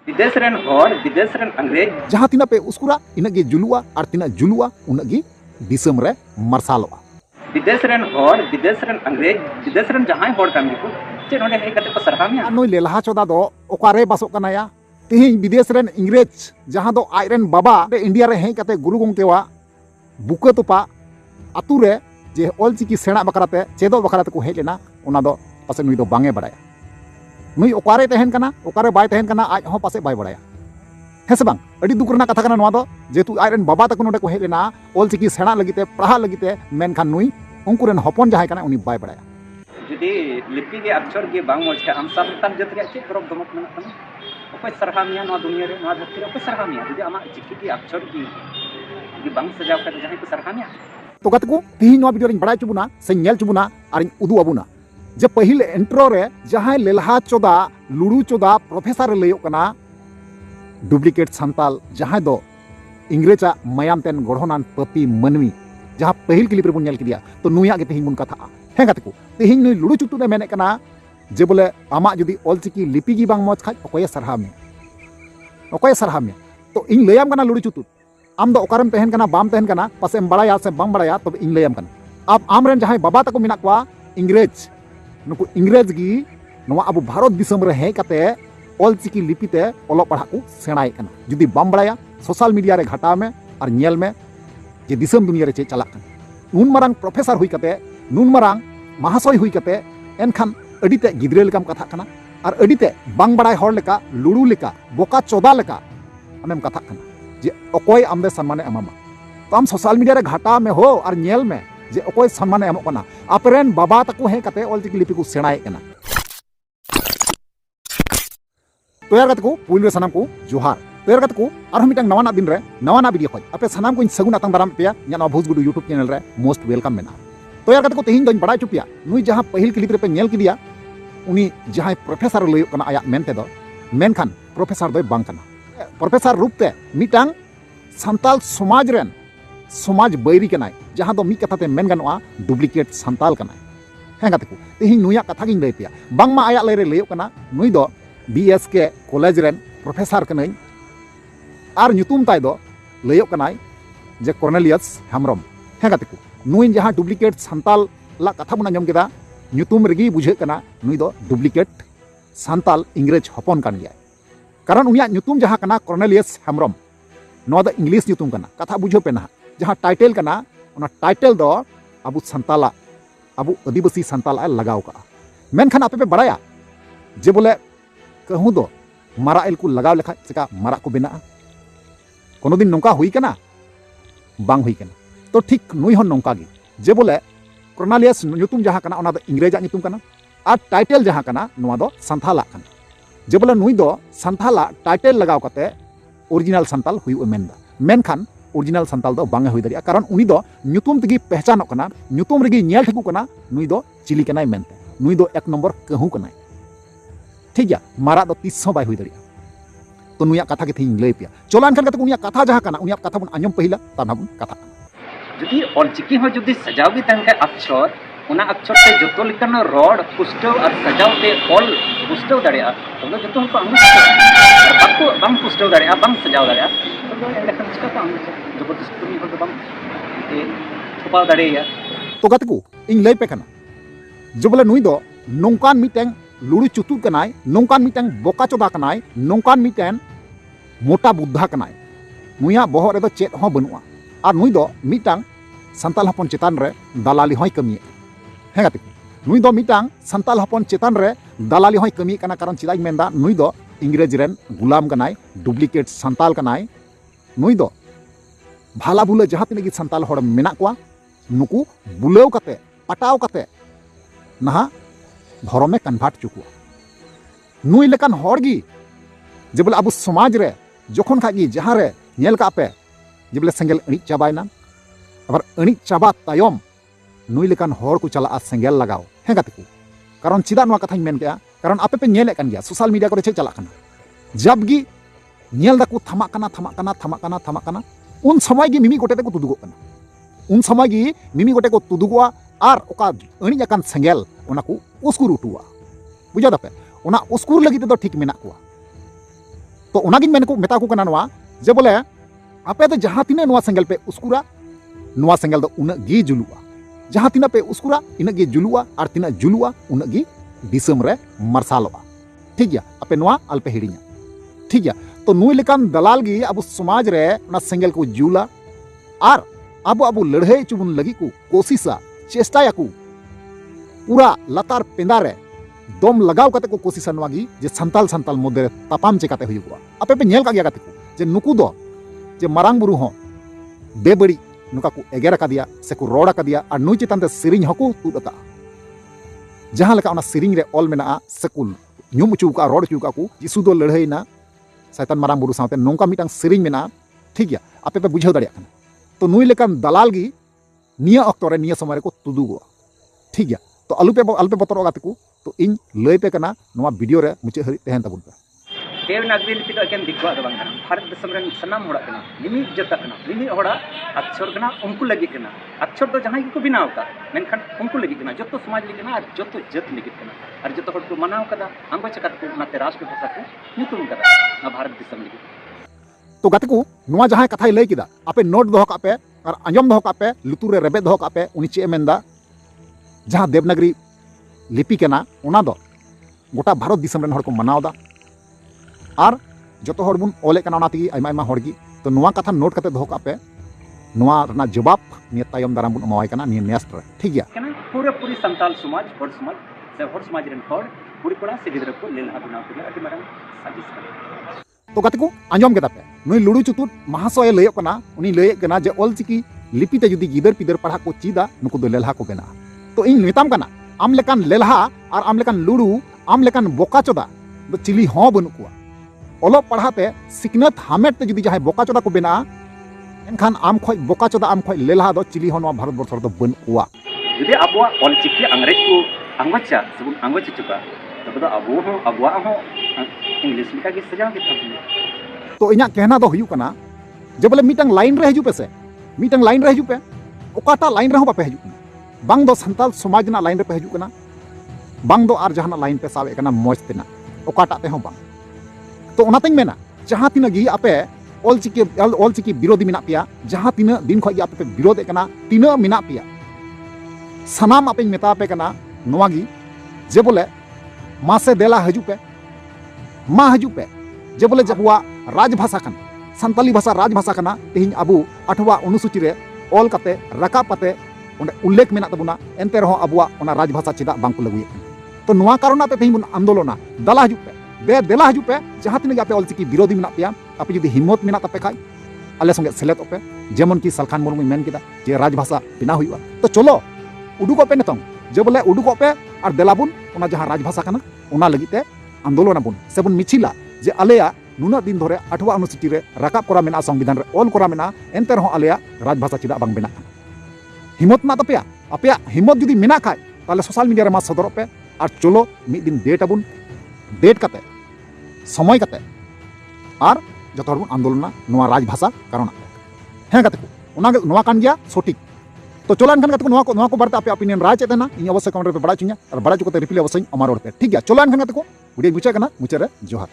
विदेश रेन हर विदेश रेन अंग्रेज जहाँ तीना पे उसकुरा इनगे जुलुआ और तीना जुलुआ उनगी दिसम रे मार्सालोआ विदेश रेन हर विदेश रेन अंग्रेज विदेश रेन जहां हर कामी को चे नोडे हेय कते को सरहामिया नोई लेलहा चोदा दो ओकारे बासो कनाया तिहिं विदेश रेन इंग्रेज जहाँ दो आयरन बाबा इंडिया रे हेय कते गुरु गंगकेवा बुका तोपा आतु रे जे ऑलचिकी सेना बकराते चेदो बकराते को हेज लेना ओना दो पासे नुई दो बांगे बड़ाया नुई ओकारे तहन कना ओकारे बाय तहन कना आज हो पासे बाय बड़ाया है से बांग अड़ी दुख रना कथा कना नवा दो जेतु आयरन बाबा तक नोडे को हेज लेना ऑलचिकी सेना लगिते पढ़ा लगिते मेनखान नुई उनको रेन हपन जहाय कना उनी बाय बड़ाया जुदी लिपि के अक्षर के बांग मोज के आम सानतान जत रे चे गरब दमक मेना कना ओपय सरहामिया नवा दुनिया रे नवा धरती रे ओपय सरहामिया जुदी आमा चिकी के अक्षर की बांग सजाव कर जहां को सरहामिया तो गत को तिहिं नवा वीडियो रिन बड़ाय चुबुना से नेल चुबुना और उदु अबुना जे पहिल एंट्रो रे जहां लेलहा चोदा लुड़ू चोदा प्रोफेसर लयो कना डुप्लीकेट संताल जहां दो इंग्रेजा मायाम तेन गढ़ोनान पपी मनवी जहां पहिल क्लिप रे बुन नेल किदिया तो नुया के तिहिं बुन कथा हे गत को तिहिं नुई लुड़ू चुटू ने मेने कना जे बोले आमा जुदी ऑलचिकी लिपि गी बांग मोज खाज ओकोय सरहामे तो इन लयाम कना लुड़ू चुटू आम दो ओकारम तहन कना बाम तहन कना पासेम बड़ाया से बाम बड़ाया तब इन लयाम कना अब आमरेन जहां बाबा तको मिना कोआ इंग्रेज नुकु इंग्रेज गी नवा अब भारत दिसम रे हे कते ऑलचिकी लिपिते ओलो पढ़ा को सेणाय कना जुदी बाम बड़ाया सोशल मीडिया रे घाटा में और नेल में जे दिसम दुनिया रे चे चला कना नुन मारांग प्रोफेसर हुई कते नुन मारांग महाशय हुई कते एनखान अडिते गिद्रे लेकाम कथा कना और अडिते बांग बड़ाय हर लेका लुड़ू लेका बोका चोदा लेका आमेम कथा कना जे ओकोय आमदे सम्माने अमामा तो आम सोशल मीडिया रे घाटा में हो और नेल में जे ओकोय सम्माने एमो कना आपरेन बाबा तको हे कते ऑलचिकी लिपि को सेणाय कना तो यार को पुइल रे सनाम को जोहार तो यार को आरो मिटंग नवाना दिन रे नवाना वीडियो खोज आपे सनाम को सगुन आतंग दाराम पेया न्या भोजगुडू यूट्यूब चैनल रे मोस्ट वेलकम मेना तो यार को तेहिं दोन बड़ा चुपिया नुई जहां पहिल क्लिप रे पे नेल किदिया उनी जहां प्रोफेसर लयो कना आया मेनते दो मेनखान प्रोफेसर दोय बांग कना प्रोफेसर रूपते मिटांग संताल समाज रेन समाज बैरी कनाय जहां दो मी कथाते मेन गनोआ डुप्लीकेट संताल कनाय हे गाते को तेहिं नुया कथा गिन लय पिया बांग मा आया लय रे लयो कना नुई दो बीएसके कॉलेज रेन प्रोफेसर कनाय आर ᱧᱩᱛᱩᱢ ताय दो लयो कनाय जे कॉर्नेलियस हेम्ब्रम हे गाते को नुई जहां डुप्लीकेट संताल ला कथा बुना जम केदा ᱧᱩᱛᱩᱢ रेगी बुझे कना नुई दो डुप्लीकेट संताल इंग्रेज हपन कान गया कारण उनिया ᱧᱩᱛᱩᱢ जहां कना कॉर्नेलियस हेम्ब्रम नो द इंग्लिश ᱧᱩᱛᱩᱢ कना कथा बुझो पे ना जहां टाइटल कना उना टाइटल दो अबु संताला अबु आदिवासी संताला लगाव का मेनखान आपे पे बड़ाया जे बोले कहूँ दो मारा एल को लगाव लेखा चिका मारा को बेना कोनो दिन नौका हुई कना बांग हुई कना तो ठीक नुई हन नौका गी जे बोले कॉर्नेलियस ᱧᱩᱛᱩᱢ जहां कना उना दो इंग्रेजा ᱧᱩᱛᱩम कना और टाइटल जहां कना नोआ दो संथाला कना जे बोले नुई दो संथाला टाइटल लगाव कते ओरिजिनल संताल हुई मेनदा मेनखान ओरिजिनल संताल दो बांगे हुई दरिया कारण उनी दो ᱧᱩᱛᱩᱢ तगी पहचानों कना ᱧᱩᱛᱩᱢ रेगी नेल ठेकू कना नुई दो चिली कनाय मेनते नुई दो एक नंबर कहूँ कनाय ठीक गया मारा दो 300 बाय हुई दरिया तो नुया कथा के थी लय पिया चलान खान कते उनिया कथा जहां कना उनिया कथा बुन आंजम पहिला तब बुन कथा जुदी ऑलचिकी हो जुदी सजाव भी तहन का अक्षर उना अक्षर से जतो लिकन रोड पुष्टव और सजाव ते ऑल पुष्टव दड़िया तो जतो को अंग बाको बम पुष्टव दड़िया बम सजाव दड़िया तो एंडखन चिका को अंग जबरदस्त तुमी हो बम ए छुपाव दड़िया तो गत को इन लय पे कना जो बोले नुई दो नोंकान मिटेंग लुड़ू चुतु कनाय नोंकान मिटेंग बोका चोदा कनाय नोंकान मिटेन मोटा बुद्धा कनाय नुया बहर रे दो चेत हो बनुआ और नुई दो मिटांग संताल हपन चेतान रे दलाली होय कमी हे गाते नुई दो मिटांग संताल हपन चेतान रे दलाली होय कमी कना कारण चिदाई मेंदा नुई दो इंग्रेज रेन गुलाम कनाय डुप्लीकेट संताल कनाय नुई दो भाला बुले जहां तिने गी संताल होड़ मेना कोआ नुकु बुलेव कते पटाव कते नहा धर्म में कन्भार्ट चुकुआ नुई लेकान होड़गी जे बोले अब समाज रे जखन खागी जहां रे नेल का पे जे बोले सेंगेल अणी चाबायना अबर अणी चाबा तायम नुई लेकान होड़ को चला सेंगेल लगाव हे गाते को कारण चिदा नवा कथा मेन गया कारण आपे पे नेल कान गया सोशल मीडिया को चे चला कना जब गी नेल दाकू थमा कना उन समय गी मिमी गोटे को तुदुगो कना उन समय गी मिमी गोटे को तुदुगोआ और ओका अणी जाकान सेंगेल ओना को उसकुर उठुआ बुझा दपे ओना उसकुर लगी तो ठीक मेना को तो उनागिन मेन को मेता को कना नवा जे बोले आपे तो जहां तिना नवा सेंगल पे उसकुरा नवा सेंगल दो उना गी जुलुआ जहां तिना पे उसकुरा इना गी जुलुआ और तिना जुलुआ उना गी दिसम रे मरसालोआ ठीक गया आपे नवा अल्पे हिड़िया ठीक गया तो नुई लेकान दलाल गी अब समाज रे ना सेंगल को जुला और अब अब लड़ाई चुबुन लगी को कोशिशा चेष्टा याकू पूरा लतार पेंदा रे दम लगाव कते को कोशिशा नवागी जे संताल संताल मध्य तापाम चेकाते हुआ आपे पे नेल का गया कते को जे नुकु दो जे मारांग बुरु हो बेबड़ी नुका को एगेर का दिया से को रोड़ा का दिया और नुई चितान ते सिरिंग हको तुदका जहां लका ओना सिरिंग रे ऑल मेना सकुल न्यूम चुका रोड चुका को यीशु दो लड़ाई ना सैतान मारांग बुरु साथे नोंका मिटांग सिरिंग मेना ठीक गया आपे पे बुझाव दाड़िया कना तो नुई लेकान दलाल गी निया अक्तो रे निया समय रे को तुदुगो ठीक गया तो अलपे बतरो गाते को तो इन लय पे कना नवा वीडियो रे मुचे हरि तहन तबुन पे देवनागरी लिपि दो एकेन दिखवा दो बांग भारत देशम रे सनाम होड़ा कना निमि जता कना निमि होड़ा अक्षर कना उनको लगी कना अक्षर तो जहां को बिनाव का मेनखान उनको लगी कना जतो समाज लगी कना और जतो जत लगी कना और जतो हड़ को मनाव कदा अंगो चकत को नाते राष्ट्र भाषा को नुतुम कदा ना भारत देशम लगी तो गाते को नवा जहां कथाय लय किदा आपे नोट दो का पे और अंजम दो का पे लुतुर रे रेबे दो का पे उनी चे मेंदा जहां देवनागरी लिपि कना ओना दो गोटा भारत दिसम रेन हड़ को मनावदा और जतो हड़ बुन ओले कना ओना तिगी आइमा आइमा हड़गी तो नवा कथा नोट कते दो का पे नवा रना जवाब निय तायम दाराम बुन अमावाय कना निय नेस्ट रे ठीक गया कना पूरा पूरी संताल समाज हड़ समाज रेन हड़ पूरी कोड़ा से गिदर को लेला बनाव के अति मारन साजिश कना तो गाते को आंजम केदा पे नुई लुडू चुतुर महाशय लय कना उनी लय कना जे ऑलचिकी लिपि ते जुदी गिदर पिदर पढ़ा को चीदा नुकु दो लेलहा को बेना तो इन निताम कना आम लेकान लेलहा और आम लेकान लुडू आम लेकान बोका चोदा दो चिली हो बनु कुआ ओलो पढ़ाते सिकनत हामेट ते जुदी जहां बोका चोदा को बेना एनखान आम खय बोका चोदा आम खय लेलहा दो चिली हो नवा भारत वर्ष दो बन कुआ जुदी अबवा ऑलचिकी अंग्रेज को अंगवचा सबुन अंगवच चुका तब तो अबवा हो इंग्लिश लिखा के सजाव के था तो इना कहना दो हुयु कना जे बोले मीटंग लाइन रे हजू पे से मीटंग लाइन रे हजू पे ओकाटा लाइन रे हो बापे हजू बांग दो संताल समाज ना लाइन रे पे हजू कना बांग दो आर जहां लाइन पे सावे कना मौज तेना ओकाटा ते हो बांग तो ओनातें मेना जहां तिना गी आपे ऑलचिकी विरोधी मिना पिया जहां तिना दिन खय आपे पे विरोध कना तिना मिना पिया सनाम आपे मेता पे कना नोवागी जे बोले मा से देला हजू पे मा हजू पे जे बोले जबुआ राजभाषा कन संताली भाषा राजभाषा कना तेहिं अबु 8वां अनुसूची रे ऑल कते रकाब कते ओंडे उल्लेख मेना तबुना एनते रहो अबुआ ओना राजभाषा चिदा बांग को लगुए तो नोवा कारणते तेहिं बुन आंदोलना दला हजू पे देला हजू पे जहां तिना आपे ऑलचिकी विरोधी मेना पिया आपे जुदी हिम्मत मेना तपे खाय आले संगे सेलेत पे जेमन की सलखान मुर्मू मेन किदा जे राजभाषा बिना हुआ तो चलो उडुको पे नतंग जे बोले उडुको पे और देलाबुन ओना जहां राजभाषा कना ओना लगिते आंदोलन बुन सेबुन मिछिला जे आलेया नुना दिन धरे 8वां अनुसूची रे रकाब करा मेना संविधान रे ऑल करा मेना एनते रहो आलेया राजभाषा चिदा बांग बेना हिम्मत ना तपेया आपे हिम्मत जुदी मेना खाय ताले सोशल मीडिया रे मा सदर पे और चलो मिद दिन डेट अबुन डेट कते समय कते और जतो हरबुन आंदोलना नोआ राजभाषा कारण हे कते को ओना नोआ कान गया सटीक तो चलो एनखान कते को नोआ को बारते आपे ओपिनियन राय चेतना इन अवश्य कमेंट पे बड़ा चुनिया और बड़ा चुकते रिप्लाई अवश्य अमार रोड पे ठीक गया चलो एनखान कते को वीडियो मुचा कना मुचा रे जोहार।